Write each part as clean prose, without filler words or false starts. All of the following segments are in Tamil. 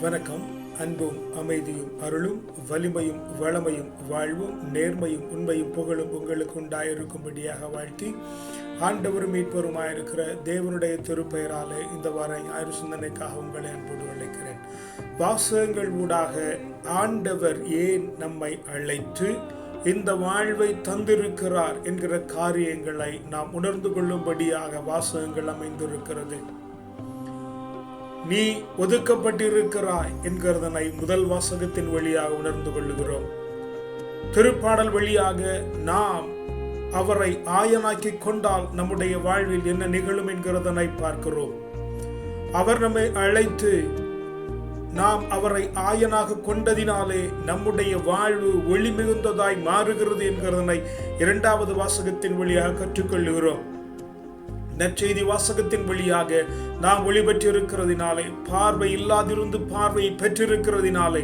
வணக்கம். அன்பும் அமைதியும் அருளும் வலிமையும் வளமையும் வாழ்வும் நேர்மையும் உண்மையும் புகழும் உங்களுக்கு உண்டாயிருக்கும்படியாக வாழ்த்தி ஆண்டவரும் மீட்பருமாயிருக்கிற தேவனுடைய திருப்பெயராலே இந்த வார ஞாயிறு சிந்தனைக்காக உங்களை அன்போடு அழைக்கிறேன். வாசகங்கள் ஊடாக ஆண்டவர் ஏன் நம்மை அழைத்து இந்த வாழ்வை தந்திருக்கிறார் என்கிற காரியங்களை நாம் உணர்ந்து கொள்ளும்படியாக வாசகங்கள் அமைந்திருக்கிறது. நீ ஒதுக்கப்பட்டிருக்கிறாய் என்கிறதனை முதல் வாசகத்தின் வழியாக உணர்ந்து கொள்ளுகிறோம். திருப்பாடல் வழியாக நாம் அவரை ஆயனாக்கி கொண்டால் நம்முடைய வாழ்வில் என்ன நிகழும் என்கிறதனை பார்க்கிறோம். அவர் நம்மை அழைத்து நாம் அவரை ஆயனாக கொண்டதினாலே நம்முடைய வாழ்வு ஒளி மிகுந்ததாய் மாறுகிறது என்கிறதனை இரண்டாவது வாசகத்தின் வழியாக கற்றுக்கொள்ளுகிறோம். நற்செய்தி வாசகத்தின் வழியாக நாம் ஒளி பெற்றிருக்கிறதினாலே, பார்வை இல்லாதிருந்து பார்வையை பெற்றிருக்கிறதினாலே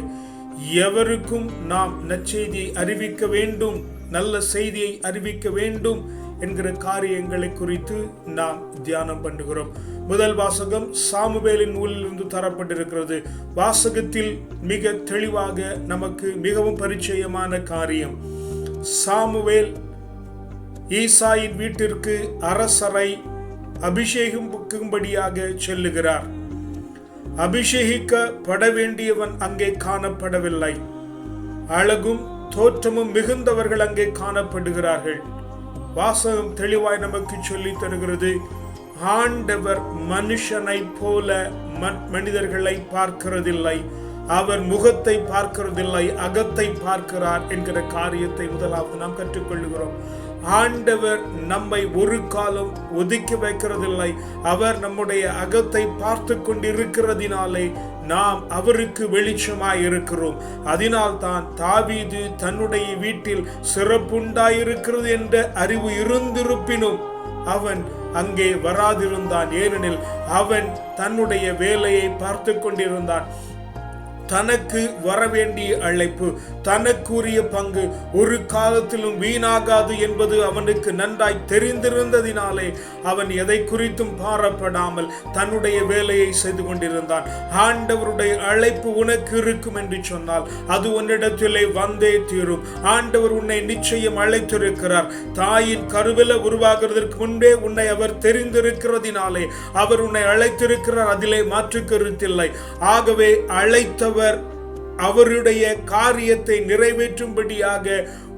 எவருக்கும் நாம் நற்செய்தியை அறிவிக்க வேண்டும், நல்ல செய்தியை அறிவிக்க வேண்டும் என்கிற காரியங்களை குறித்து நாம் தியானம் பண்ணுகிறோம். முதல் வாசகம் சாமுவேலின் நூலிலிருந்து தரப்பட்டிருக்கிறது. வாசகத்தில் மிக தெளிவாக நமக்கு மிகவும் பரிச்சயமான காரியம். சாமுவேல் ஈசாயின் வீட்டிற்கு அரசரை அபிஷேகிக்கும்படியாக செல்லுகிறார். அபிஷேகிக்கப்பட வேண்டியவன் அங்கே காணப்படவில்லை. அழகும் தோற்றமும் மிகுந்தவர்கள் அங்கே காணப்படுகிறார்கள். வாசகம் தெளிவாய் நமக்கு சொல்லி தருகிறது. ஆண்டவர் மனுஷனை போல மனிதர்களை பார்க்கிறதில்லை, அவர் முகத்தை பார்க்கிறதில்லை, அகத்தை பார்க்கிறார் என்கிற காரியத்தை முதலாவது நாம் கற்றுக்கொள்கிறோம். ஆண்டவர் நம்மை ஒரு காலம் ஒதுக்கி வைக்கிறதில்லை. அவர் நம்முடைய அகத்தை பார்த்து கொண்டிருக்கிறதினாலே நாம் அவருக்கு வெளிச்சமாய் இருக்கிறோம். அதனால் தான் தாவீது தன்னுடைய வீட்டில் சிறப்புண்டாயிருக்கிறது என்ற அறிவு இருந்திருப்பினும் அவன் அங்கே வராதிருந்தான். ஏனெனில் அவன் தன்னுடைய வேலையை பார்த்து கொண்டிருந்தான். தனக்கு வரவேண்டிய அழைப்பு, தனக்குரிய பங்கு ஒரு காலத்திலும் வீணாகாது என்பது அவனுக்கு நன்றாய் தெரிந்திருந்ததினாலே அவன் எதை குறித்தும் பாரப்படாமல் தன்னுடைய வேலையை செய்து கொண்டிருந்தான். ஆண்டவருடைய அழைப்பு உனக்கு இருக்கும் என்று சொன்னால் அது உன்னிடத்திலே வந்தே தீரும். ஆண்டவர் உன்னை நிச்சயம் அழைத்திருக்கிறார். தாயின் கருவில உருவாகிறதற்கு முன்பே உன்னை அவர் தெரிந்திருக்கிறதினாலே அவர் உன்னை அழைத்திருக்கிறார். அதிலே மாற்று கருத்தில்லை. ஆகவே அழைத்தவர் அவருடைய காரியத்தை நிறைவேற்றும்படியாக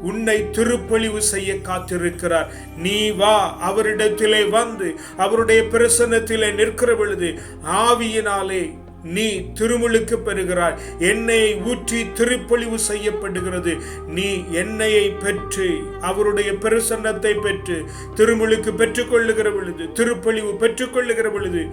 உன்னை திருப்பொழிவு செய்ய காத்திருக்கிறார். நீ வா, அவரிடத்திலே வந்து அவருடைய பிரசன்னத்திலே நிற்கிற பொழுது ஆவியினாலே நீ திருமுழுக்கு பெறுகிறாய். எண்ணெயை ஊற்றி திருப்பொழிவு செய்யப்படுகிறது. நீ எண்ணெயை பெற்று அவருடைய பிரசன்னத்தை பெற்று திருமுழுக்கு பெற்றுக்கொள்ளுகிற பொழுது, திருப்பொழிவு பெற்றுக்கொள்ளுகிற பொழுது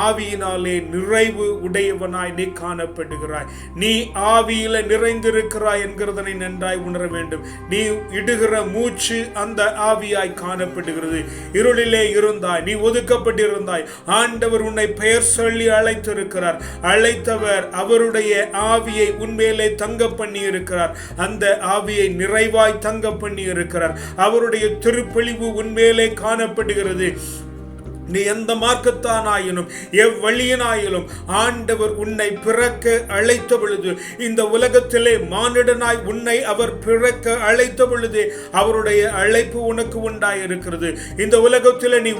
ஆவியினாலே நிறைவு உடையவனாய் நீ காணப்படுகிறாய். நீ ஆவியில நிறைந்திருக்கிறாய் என்கிறதனை நன்றாய் உணர வேண்டும். நீ இடுகிற மூச்சு அந்த ஆவியாய் காணப்படுகிறது. இருளிலே இருந்தாய், நீ ஒதுக்கப்பட்டிருந்தாய். ஆண்டவர் உன்னை பெயர் சொல்லி அழைத்திருக்கிறார். அழைத்தவர் அவருடைய ஆவியை உன்மேலே தங்க பண்ணி இருக்கிறார். அந்த ஆவியை நிறைவாய் தங்க பண்ணி இருக்கிறார். அவருடைய திருப்பொழிவு உன்மேலே காணப்படுகிறது. நீ எந்த மார்க்கத்தானாயினும் எவ்வழியினாயிலும் ஆண்டவர் உன்னை பிறக்க அழைத்த பொழுது, இந்த உலகத்திலே மானிடனாய் உன்னை அவர் பிறக்க அழைத்த பொழுது அவருடைய அழைப்பு உனக்கு உண்டாயிருக்கிறது. இந்த உலகத்திலே நீ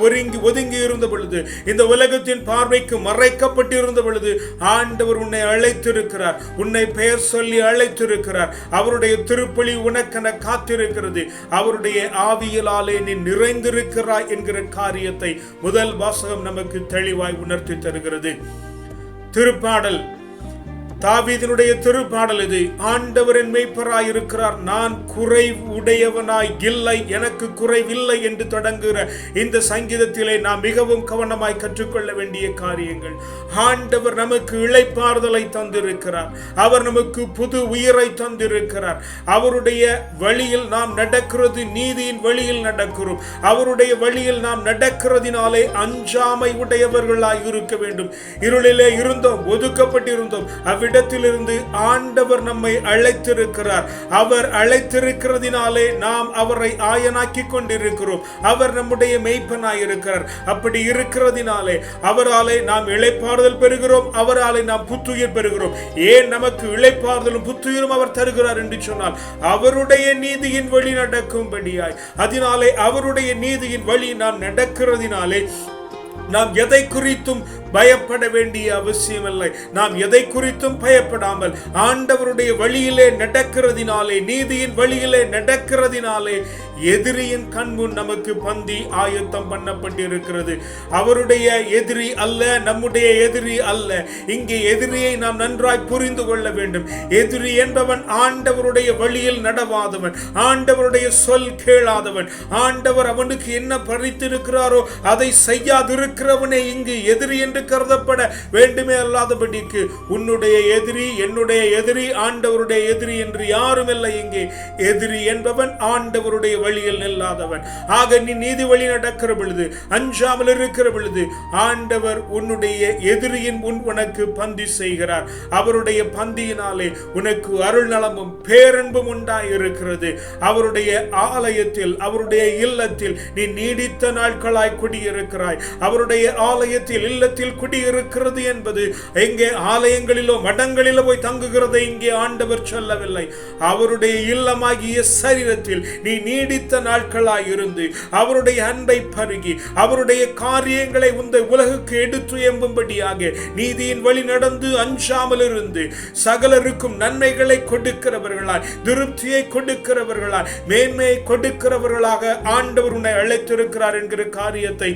ஒதுங்கி இருந்த பொழுது, இந்த உலகத்தின் பார்வைக்கு மறைக்கப்பட்டிருந்த பொழுது ஆண்டவர் உன்னை அழைத்திருக்கிறார். உன்னை பெயர் சொல்லி அழைத்திருக்கிறார். அவருடைய திருப்பலி உனக்கென காத்திருக்கிறது. அவருடைய ஆவியிலாலே நீ நிறைந்திருக்கிறாய் என்கிற காரியத்தை முதல் வாசகம் நமக்கு தெளிவாய் உணர்த்தி தருகிறது. திருப்பாடல், தாவீதினுடைய திருப்பாடல் இது. ஆண்டவர் என் மேய்ப்பராய் இருக்கிறார், நான் குறைவுடையவனாய் இல்லை, எனக்கு குறைவில்லை என்று தொடங்குகிற இந்த சங்கீதத்திலே நாம் மிகவும் கவனமாய் கற்றுக்கொள்ள வேண்டிய காரியங்கள். ஆண்டவர் நமக்கு இளைப்பாறுதலை தந்திருக்கிறார். அவர் நமக்கு புது உயிரை தந்திருக்கிறார். அவருடைய வழியில் நாம் நடக்கிறது நீதியின் வழியில் நடக்கிறோம். அவருடைய வழியில் நாம் நடக்கிறதினாலே அஞ்சாமை உடையவர்களாய் இருக்க வேண்டும். இருளிலே இருந்தோம், ஒதுக்கப்பட்டிருந்தோம். இடத்திலிருந்து ஆண்டவர் நம்மை அழைத்திருக்கிறார். அவர் அழைத்திருக்கிறதினாலே நாம் அவரை ஆயனாக்கி கொண்டிருக்கிறோம். அவர் நம்முடைய மெய்ப்பனாய் இருக்கிறார். அப்படி இருக்கிறதினாலே அவராலே நாம் இளைப்பாறுதல் பெறுகிறோம். அவராலே நாம் புத்துயிர் பெறுகிறோம். ஏன் நமக்கு இளைப்பாறுதலும் புத்துயிரும் அவர் தருகிறார் என்று சொன்னால் அவருடைய நீதியின் வழி நடக்கும்படியாய். அதனாலே அவருடைய நீதியின் வழி நாம் நடக்கிறதினாலே நாம் எதை குறித்தும் பயப்பட வேண்டிய அவசியமில்லை. நாம் எதை குறித்தும் பயப்படாமல் ஆண்டவருடைய வழியிலே நடக்கிறதினாலே, நீதியின் வழியிலே நடக்கிறதினாலே எதிரியின் கண்முன் நமக்கு பந்தி ஆயத்தம் பண்ணப்பட்டிருக்கிறது. அவருடைய எதிரி அல்ல, நம்முடைய எதிரி அல்ல. இங்கே எதிரியை நாம் நன்றாய் புரிந்து கொள்ள வேண்டும். எதிரி என்பவன் ஆண்டவருடைய வழியில் நடவாதவன், ஆண்டவருடைய சொல் கேளாதவன், ஆண்டவர் அவனுக்கு என்ன பறித்திருக்கிறாரோ அதை செய்யாதிருக்கிறவனே இங்கு எதிரி என்று கருதப்பட வேண்டுமே. அல்லாதபடிக்கு உன்னுடைய எதிரி, என்னுடைய எதிரி, ஆண்டவருடைய எதிரி என்று யாரும் இல்லை. இங்கே எதிரி என்பவன் ஆண்டவருடைய வழியில் நில்லாதவன். ஆக நீ நீதி வழி நடக்கிற பொழுது, அஞ்சாமல் இருக்கிற பொழுது ஆண்டவர் உன்னுடைய எதிரியின் முன் உனக்கு பந்தி செய்கிறார். அவருடைய பந்தியினாலே உனக்கு அருள் நலமும் பேரன்பும் உண்டாயிருக்கிறது. அவருடைய ஆலயத்தில், அவருடைய இல்லத்தில் நீ நீடித்த நாட்களாய் குடியிருக்கிறாய். அவருடைய ஆலயத்தில், இல்லத்தில் குடியிருக்கிறது என்பது எங்கே ஆலயங்களிலோ மடங்களிலோ போய் தங்குகிறதை இங்கே ஆண்டவர் சொல்லவில்லை. அவருடைய இல்லமாகிய சரீரத்தில் நீ நீடித்த நாட்களாய் இருந்து அவருடைய அன்பை பருகி அவருடைய காரியங்களை உந்த உலகுக்கு எடுத்து எம்பும்படியாக நீதியின் வழி நடந்து அஞ்சாமல் இருந்து சகலருக்கும் நன்மைகளை கொடுக்கிறவர்களாய், திருப்தியை கொடுக்கிறவர்களாய், மேன்மையை கொடுக்கிறவர்களாக ஆண்டவர் உன்னை அழைத்திருக்கிறார் என்கிற காரியத்தை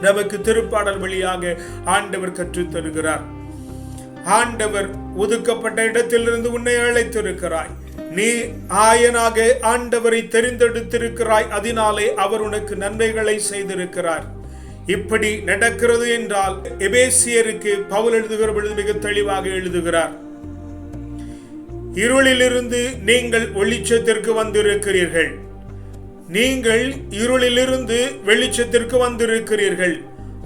நமக்கு திருப்பாடல் வழியாக ஆண்டவர் கற்றுத் தருகிறார். ஆண்டவர் ஒதுக்கப்பட்ட இடத்திலிருந்து உன்னை அழைத்திருக்கிறாய். நீ ஆயனாக ஆண்டவரை தெரிந்தெடுத்திருக்கிறாய். அதனாலே அவர் உனக்கு நன்மைகளை செய்திருக்கிறார். இப்படி நடக்கிறது என்றால் எபேசியருக்கு பவுல் எழுதுகிற பொழுது மிக தெளிவாக எழுதுகிறார். இருளிலிருந்து நீங்கள் வெளிச்சத்திற்கு வந்திருக்கிறீர்கள். நீங்கள் இருளிலிருந்து வெளிச்சத்திற்கு வந்திருக்கிறீர்கள்.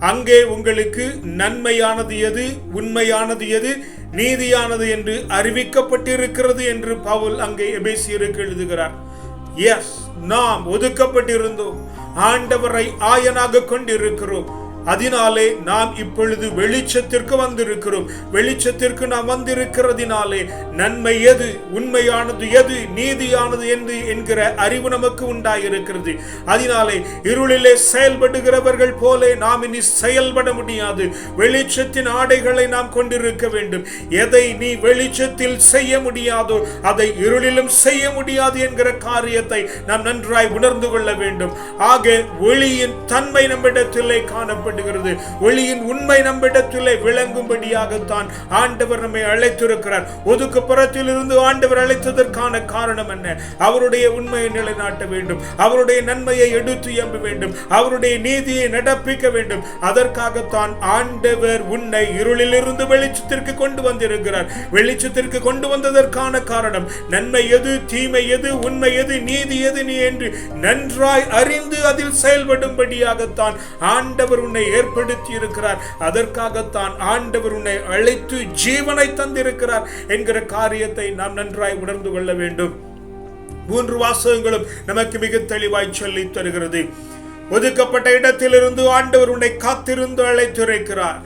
அங்கே உங்களுக்கு நன்மையானது எது, உண்மையானது எது, நீதியானது என்று அறிவிக்கப்பட்டிருக்கிறது என்று பவுல் அங்கே எபேசியருக்கு எழுதுகிறார். எஸ், நாம் ஒதுக்கப்பட்டிருந்தோம், ஆண்டவரை ஆயனாக கொண்டிருக்கிறோம். அதனாலே நாம் இப்பொழுது வெளிச்சத்திற்கு வந்திருக்கிறோம். வெளிச்சத்திற்கு நாம் வந்திருக்கிறதினாலே நன்மை எது, உண்மையானது எது, நீதியானது என்று என்கிற அறிவு நமக்கு உண்டாயிருக்கிறது. அதனாலே இருளிலே செயல்படுகிறவர்கள் போல நாம் இனி செயல்பட முடியாது. வெளிச்சத்தின் ஆடைகளை நாம் கொண்டிருக்க வேண்டும். எதை நீ வெளிச்சத்தில் செய்ய முடியாதோ அதை இருளிலும் செய்ய முடியாது என்கிற காரியத்தை நாம் நன்றாய் உணர்ந்து கொள்ள வேண்டும். ஆக ஒளியின் தன்மை நம்மிடத்திலே காணப்படும். ஒளியின் உண்மை நம்மிடத்திலே விளங்கும்படியாகத்தான் ஆண்டவர் நம்மை அழைத்திருக்கிறார். ஒதுக்குப்புறத்தில் இருந்து ஆண்டவர் அழைத்ததற்கான காரணம் என்ன? அவருடைய உண்மையை நிலைநாட்ட வேண்டும், அவருடைய நன்மையை எடுத்து எம்ப வேண்டும், அவருடைய நீதியை நடப்பிக்க வேண்டும். அதற்காகத்தான் ஆண்டவர் உன்னை இருளிலிருந்து வெளிச்சத்திற்கு கொண்டு வந்திருக்கிறார். வெளிச்சத்திற்கு கொண்டு வந்ததற்கான காரணம் நன்மை எது, தீமை எது, உண்மை எது, நீதி எது நீ என்று நன்றாய் அறிந்து அதில் செயல்படும்படியாகத்தான் ஆண்டவர் உன்னை ஏற்படுத்தி இருக்கிறார். அதற்காகத்தான் ஆண்டவர் உன்னை அழைத்து ஜீவனை தந்திருக்கிறார் என்கிற காரியத்தை நாம் நன்றாய் உணர்ந்து கொள்ள வேண்டும். 3 வாசகங்களும் நமக்கு மிக தெளிவாய் சொல்லி தருகிறது. ஒதுக்கப்பட்ட இடத்திலிருந்து ஆண்டவர் உன்னை காத்திருந்து அழைத்திருக்கிறார்.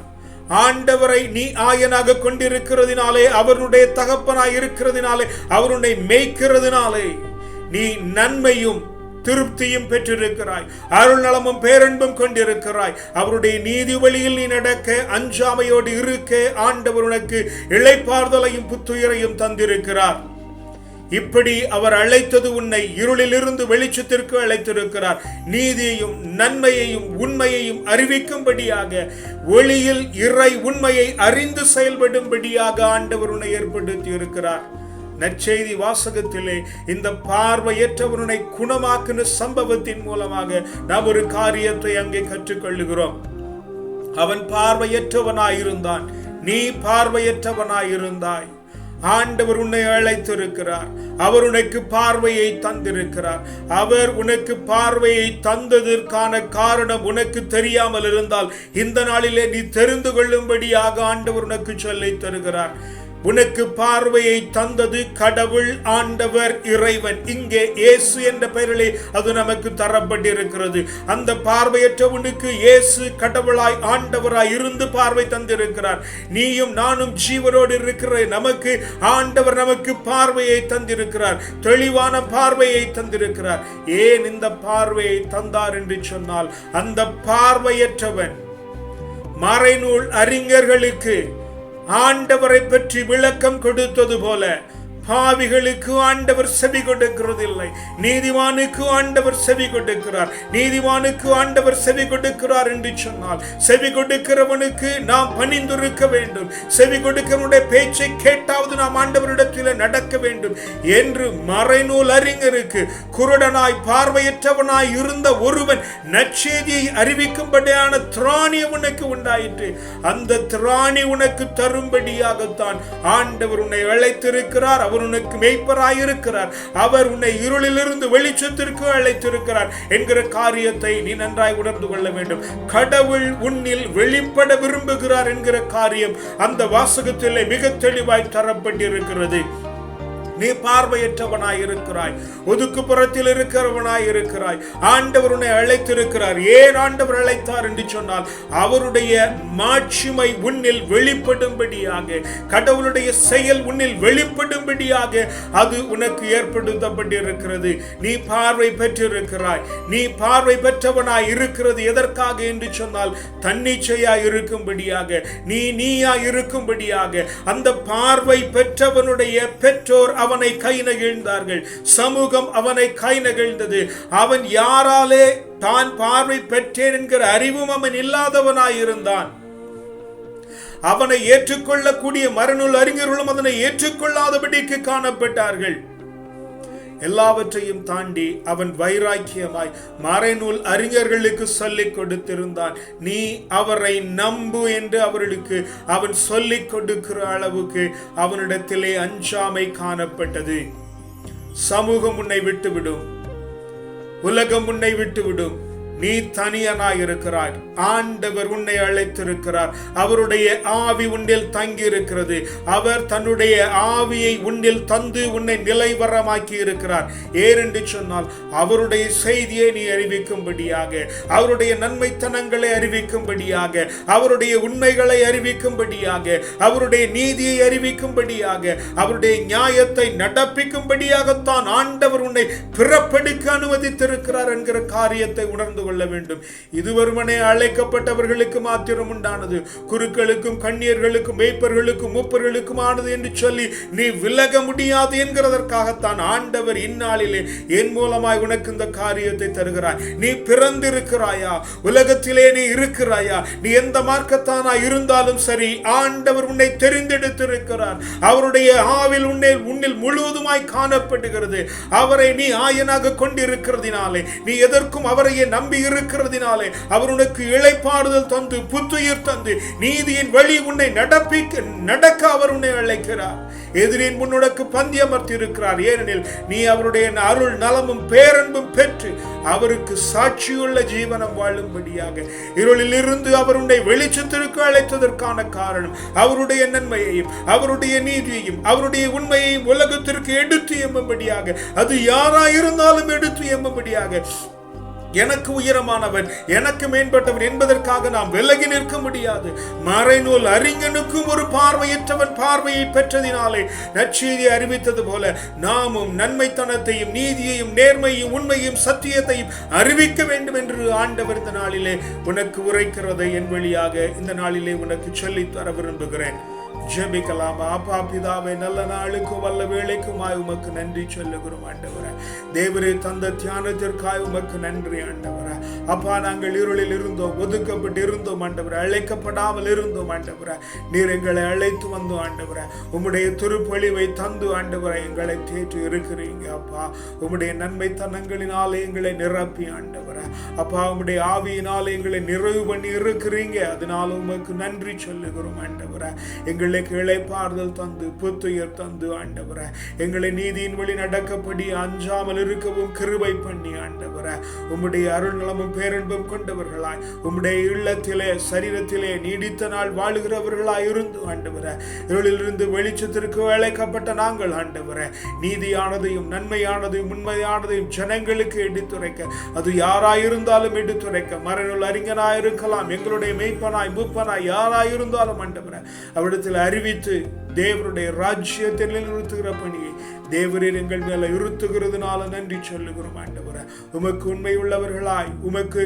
ஆண்டவரை நீ ஆயனாக கொண்டிருக்கிறதினாலே, அவருடைய தகப்பனாய் இருக்கிறதினாலே, அவருடைய மேய்க்கிறதினாலே நீ நன்மையும் திருப்தியும் பெற்றிருக்கிறாய், அருள் நலமும் பேரன்பும் கொண்டிருக்கிறாய். அவருடைய நீதி வழியில் நீ நடக்க, அஞ்சாமையோடு இருக்க ஆண்டவர் உனக்கு இளைப்பாறுதலையும் புத்துயிரையும் தந்திருக்கிறார். இப்படி அவர் அழைத்தது உன்னை இருளிலிருந்து வெளிச்சத்திற்கு அழைத்திருக்கிறார். நீதியையும் நன்மையையும் உண்மையையும் அறிவிக்கும்படியாக, ஒளியில் இறை உண்மையை அறிந்து செயல்படும்படியாக ஆண்டவர் உன்னை ஏற்படுத்தி இருக்கிறார். நற்செய்தி வாசகத்திலே இந்த பார்வையற்றவனை குணமாக்கின சம்பவத்தின் மூலமாக நாம் ஒரு காரியத்தை அங்கே கற்றுக்கொள்ளுகிறோம். அவன் பார்வையற்றவனாயிருந்தான், நீ பார்வையற்றவனாயிருந்தாய். ஆண்டவர் உன்னை அழைத்திருக்கிறார். அவர் உனக்கு பார்வையை தந்திருக்கிறார். அவர் உனக்கு பார்வையை தந்ததற்கான காரணம் உனக்கு தெரியாமல் இருந்தால் இந்த நாளிலே நீ தெரிந்து கொள்ளும்படியாக ஆண்டவர் உனக்கு சொல்லி தருகிறார். உனக்கு பார்வையை தந்தது கடவுள், ஆண்டவர், இறைவன். இங்கே இயேசு என்ற பெயரிலே அது நமக்கு தரப்பட்டிருக்கிறது. அந்த பார்வையற்றவனுக்கு இயேசு கடவுளாய் ஆண்டவராய் இருந்து பார்வை தந்திருக்கிறார். நீயும் நானும் ஜீவனோடு இருக்கிற நமக்கு ஆண்டவர் நமக்கு பார்வையை தந்திருக்கிறார், தெளிவான பார்வையை தந்திருக்கிறார். ஏன் இந்த பார்வையை தந்தார் என்று சொன்னால், அந்த பார்வையற்றவன் மறைநூல் அறிஞர்களுக்கு ஆண்டவரை பற்றி விளக்கம் கொடுத்தது போல பாவிகளுக்கு ஆண்டவர் செவி கொடுக்கிறதில்லை, நீதிமானுக்கு ஆண்டவர் செவி கொடுக்கிறார். நீதிமானுக்கு ஆண்டவர் செவி கொடுக்கிறார் என்று சொன்னால், செவி கொடுக்கிறவனுக்கு நாம் பணிந்திருக்க வேண்டும். செவி கொடுக்கிறவனுடைய பேச்சை கேட்டாவது நாம் ஆண்டவரிடத்தில் நடக்க வேண்டும் என்று மறைநூல் அறிஞருக்கு குருடனாய் பார்வையற்றவனாய் இருந்த ஒருவன் நற்செய்தியை அறிவிக்கும்படியான திராணி உனக்கு உண்டாயிற்று. அந்த திராணி உனக்கு தரும்படியாகத்தான் ஆண்டவர் உன்னை அழைத்திருக்கிறார். அவர் உனக்கு மேய்ப்பராயிருக்கிறார். அவர் உன்னை இருளிலிருந்து வெளிச்சத்திற்கு அழைத்திருக்கிறார் என்கிற காரியத்தை நீ நன்றாய் உணர்ந்து கொள்ள வேண்டும். கடவுள் உன்னில் வெளிப்பட விரும்புகிறார் என்கிற காரியம் அந்த வாசகத்திலே மிக தெளிவாய் தரப்பட்டிருக்கிறது. நீ பார்வையற்றவனாய் இருக்கிறாய், ஒதுக்குப்புறத்தில் இருக்கிறவனாய் இருக்கிறாய். ஆண்டவர் உன்னை அழைத்திருக்கிறார். ஏன் ஆண்டவர் அழைத்தார் என்று சொன்னால், அவருடைய மாட்சிமை உன்னில் வெளிப்படும்படியாக, கடவுளுடைய செயல் உன்னில் வெளிப்படும்படியாக அது உனக்கு ஏற்படுத்தப்பட்டிருக்கிறது. நீ பார்வை பெற்றிருக்கிறாய். நீ பார்வை பெற்றவனாய் இருக்கிறது எதற்காக என்று சொன்னால், தன்னிச்சையாய் இருக்கும்படியாக, நீயாய் இருக்கும்படியாக. அந்த பார்வை பெற்றவனுடைய பெற்றோர் அவனை கை நெகிழ்ந்தார்கள், சமூகம் அவனை கை நெகிழ்ந்தது. அவன் யாராலே தான் பார்வை பெற்றேன் என்கிற அறிவும் அவன் இல்லாதவனாயிருந்தான். அவனை ஏற்றுக்கொள்ளக்கூடிய மறைநூல் அறிஞர்களும் அதனை ஏற்றுக்கொள்ளாதபடிக்கு காணப்பட்டார்கள். எல்லாவற்றையும் தாண்டி அவன் வைராக்கியமாய் மறைநூல் அறிஞர்களுக்கு சொல்லிக் கொடுத்திருந்தான். நீ அவரை நம்பு என்று அவர்களுக்கு அவன் சொல்லிக் கொடுக்கிற அளவுக்கு அவனிடத்திலே அஞ்சாமை காணப்பட்டது. சமூகம் உன்னை விட்டுவிடும், உலகம் உன்னை விட்டுவிடும். நீ தனியனாய் இருக்கிறாய். ஆண்டவர் உன்னை அழைத்திருக்கிறார். அவருடைய ஆவி உன்னில் தங்கி இருக்கிறது. அவர் தன்னுடைய ஆவியை உன்னில் தந்து உன்னை நிலைவரமாக்கி இருக்கிறார். ஏனென்று சொன்னால், அவருடைய செய்தியை நீ அறிவிக்கும்படியாக, அவருடைய நன்மைத்தனங்களை அறிவிக்கும்படியாக, அவருடைய உண்மைகளை அறிவிக்கும்படியாக, அவருடைய நீதியை அறிவிக்கும்படியாக, அவருடைய நியாயத்தை நடப்பிக்கும்படியாகத்தான் ஆண்டவர் உன்னை பிறப்பெடுக்க அனுமதித்திருக்கிறார் என்கிற காரியத்தை உணர்ந்து கொள்ள வேண்டும். இது வெறுமனே அழைக்கப்பட்டவர்களுக்கு மாத்திரம் உண்டானது, குருக்களுக்கும் கன்னியர்களுக்கும் மேய்ப்பர்களுக்கும் மூப்பர்களுக்கும் ஆனது என்று சொல்லி நீ விலக முடியாது என்கிறதற்காகத்தான் ஆண்டவர் இந்நாளிலே என் மூலமாய் உனக்கு இந்த காரியத்தை தருகிறார். நீ பிறந்திருக்கிறாயா? உலகத்திலே நீ இருக்கிறாயா? நீ எந்த மார்க்கத்தானா இருந்தாலும் சரி, ஆண்டவர் உன்னை தெரிந்தெடுத்திருக்கிறார். அவருடைய ஆவில் உன்னில் முழுவதுமாய் காணப்படுகிறது. அவரை நீ ஆயனாக கொண்டிருக்கிறதினாலே, நீ எதற்கும் அவரையே நம்பி இருக்கிறதினாலே, அவர் உனக்கு இளைப்பாறுதல் தந்து புத்துயிர் தந்து நீதியின் வழி உன்னை நடக்க அவர் உன்னை அழைக்கிறார். எதிரின் முன்னுனக்கு பந்தியமர்த்தி இருக்கிறார். ஏனெனில் நீ அவருடைய அருள் நலமும் பேரன்பும் பெற்று அவருக்கு சாட்சியுள்ள ஜீவனம் வாழும்படியாக இருளில் இருந்து அவர் உன்னை வெளிச்சத்திற்கு அழைத்ததற்கான காரணம் அவருடைய நன்மையையும் அவருடைய நீதியையும் அவருடைய உண்மையையும் உலகத்திற்கு எடுத்து எம்பும்படியாக, அது யாராயிருந்தாலும் எடுத்து எம்பும்படியாக, எனக்கு உயரமானவன் எனக்கு மேம்பட்டவன் என்பதற்காக நாம் விலகி நிற்க முடியாது. மறைநூல் அறிஞனுக்கும் ஒரு பார்வையற்றவன் பார்வையை பெற்றதினாலே நற்செய்தியை அறிவித்தது போல நாமும் நன்மைத்தனத்தையும் நீதியையும் நேர்மையும் உண்மையும் சத்தியத்தையும் அறிவிக்க வேண்டும் என்று ஆண்டவர் இந்த நாளிலே உனக்கு உரைக்கிறதை என் வழியாக இந்த நாளிலே உனக்கு சொல்லித் தர விரும்புகிறேன். ஜெபிக்கலாமா? அப்பா பிதாவே, நல்ல நாளுக்கும் வல்ல வேளைக்குமாய் உமக்கு நன்றி சொல்லுகிறோம் ஆண்டவரே. தேவரே தந்த தியானத்திற்காய் உமக்கு நன்றி ஆண்டவரே. அப்பா, நாங்கள் இருளில் இருந்தோம், ஒதுக்கப்பட்டு இருந்தோம் ஆண்டவரே, அழைக்கப்படாமல் இருந்தோம் ஆண்டவரே. நீர் எங்களை அழைத்து வந்தோம் ஆண்டவரே. உம்முடைய திருப்பொழிவை தந்து ஆண்டவரை எங்களை தேற்றி இருக்கிறீங்க அப்பா. உம்முடைய நன்மைத்தனங்களினாலே எங்களை நிரப்பி ஆண்டவரே. அப்பா உம்முடைய ஆவியினால் எங்களை நிறைவு பண்ணி இருக்கிறீங்க, அதனால உமக்கு நன்றி சொல்லுகிறோம் ஆண்டவரே. எங்களுக்கு இளைப்பாறுதல் தந்து புத்துயர் தந்து ஆண்டவரே, எங்களை நீதியின் வழி நடக்கப்படி அஞ்சாமல் இருக்கவும் கிருபை பண்ணி ஆண்டவரே, உம்முடைய அருள் நலமும் பேரன்பும் கொண்டவர்களாய் உம்முடைய இல்லத்திலே சரீரத்திலே நீடித்த நாள் வாழுகிறவர்களாய் இருந்து ஆண்டவரே, இருளிலிருந்து வெளிச்சத்திற்கு அழைக்கப்பட்ட நாங்கள் ஆண்டவரே, நீதியானதையும் நன்மையானதையும் உண்மையானதையும் ஜனங்களுக்கு எடுத்துரைக்க, அது யாராயிருந்தாலும் எடுத்துரைக்க, மறைநூல் அறிஞனாயிருக்கலாம், எங்களுடைய மெய்ப்பனாய் மூப்பனாய் யாராயிருந்தாலும் ஆண்டவரே அவிடத்தில் அறிவித்து தேவருடைய ராஜ்யத்தில் நிறுத்துகிற பணியை தேவரீர் எங்கள் மேல இருத்துகிறதுனால நன்றி சொல்லுகிறோம் ஆண்டவரே. உமக்கு உண்மை உள்ளவர்களாய் உமக்கு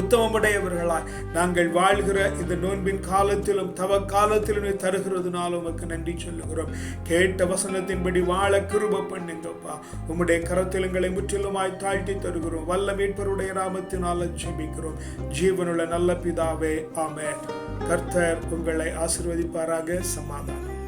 உத்தமமுடையவர்களாய் நாங்கள் வாழ்கிற இந்த நோன்பின் காலத்திலும் தவ காலத்திலும் தருகிறதுனால உமக்கு நன்றி சொல்லுகிறோம். கேட்ட வசனத்தின்படி வாழ கிருபை பண்ணுங்கப்பா. உம்முடைய கரத்தில் எங்களை முற்றிலுமாய் தாழ்த்தி தருகிறோம். வல்ல மீட்பருடைய நாமத்தினால் ஜெபிக்கிறோம் ஜீவனுள்ள நல்ல பிதாவே, ஆமென். கர்த்தர் உங்களை ஆசீர்வதிப்பாராக. சமாதானம்.